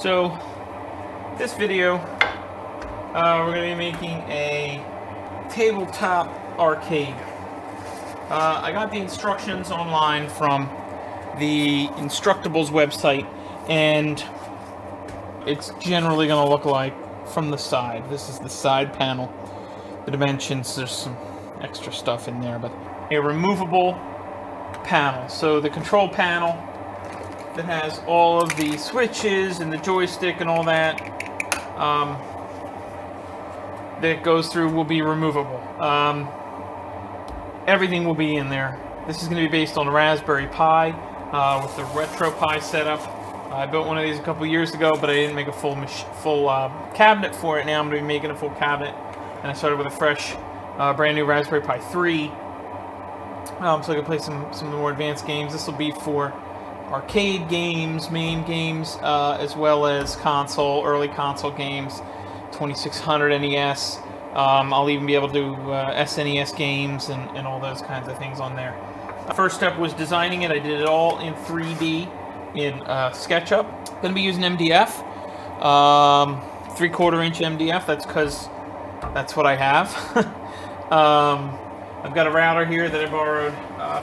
So this video, we're going to be making a tabletop arcade. I got the instructions online from the Instructables website, and it's generally going to look like from the side. This is the side panel. The dimensions, there's some extra stuff in there, but a removable panel. So the control panel that has all of the switches and the joystick and all that that goes through will be removable. Everything will be in there. This is going to be based on a Raspberry Pi with the Retro Pi setup. I built one of these a couple years ago, but I didn't make a full cabinet for it. Now I'm going to be making a full cabinet, and I started with a fresh, brand new Raspberry Pi 3, so I can play some of the more advanced games. This will be for arcade games, main games, as well as early console games, 2600 NES. I'll even be able to do SNES games and all those kinds of things on there. The first step was designing it. I did it all in 3D in SketchUp. Going to be using MDF, 3/4 inch MDF. That's because that's what I have. I've got a router here that I borrowed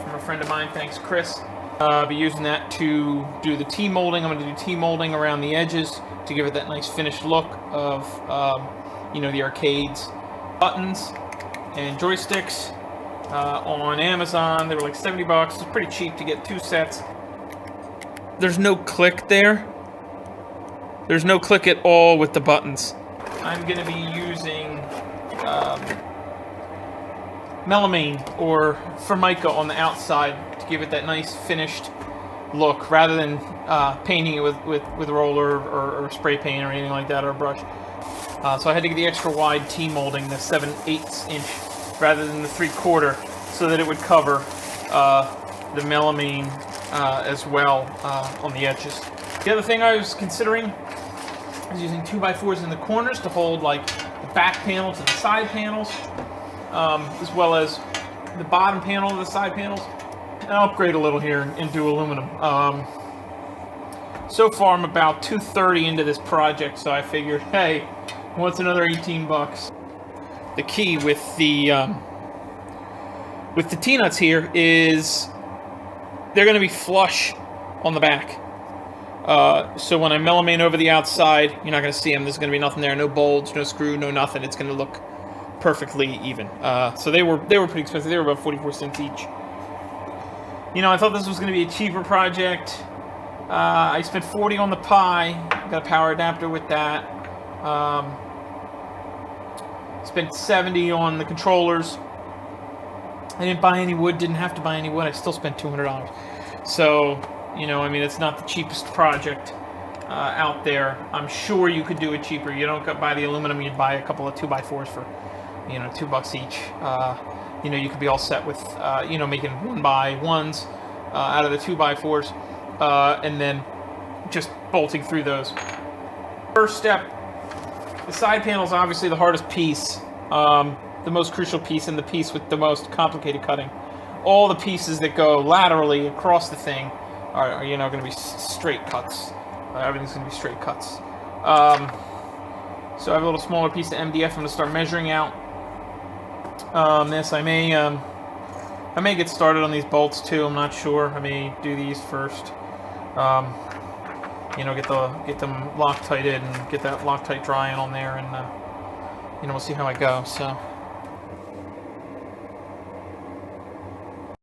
from a friend of mine. Thanks, Chris. I'll be using that to do the T-molding. I'm going to do T-molding around the edges to give it that nice finished look of, the arcades. Buttons and joysticks on Amazon. They were like $70. It's pretty cheap to get 2 sets. There's no click there. There's no click at all with the buttons. I'm going to be using melamine or Formica on the outside to give it that nice finished look, rather than painting it with roller or spray paint or anything like that, or a brush. So I had to get the extra wide T-molding, the 7/8 inch, rather than the 3/4, so that it would cover the melamine as well on the edges. The other thing I was considering is using 2x4s in the corners to hold like the back panel to the side panels, as well as the bottom panel of the side panels. And I'll upgrade a little here and do aluminum. So far I'm about $230 into this project, so I figured, hey, what's another $18? The key with the T-nuts here is they're going to be flush on the back. So when I melamine over the outside, you're not going to see them. There's going to be nothing there, no bolts, no screw, no nothing. It's going to look perfectly even. So they were pretty expensive. They were about 44 cents each. I thought this was going to be a cheaper project. I spent $40 on the Pi. Got a power adapter with that. Spent $70 on the controllers. I didn't buy any wood. Didn't have to buy any wood. I still spent $200. So, it's not the cheapest project out there. I'm sure you could do it cheaper. You don't buy the aluminum. You'd buy a couple of 2x4s for, $2 each. You could be all set with, making 1x1s out of the 2x4s, and then just bolting through those. First step, the side panel is obviously the hardest piece, the most crucial piece, and the piece with the most complicated cutting. All the pieces that go laterally across the thing are going to be straight cuts. Everything's going to be straight cuts. So I have a little smaller piece of MDF. I'm going to start measuring out this. I may get started on these bolts too. I'm not sure. I may do these first. Get them Loctite in and get that Loctite drying on there, and we'll see how I go. So.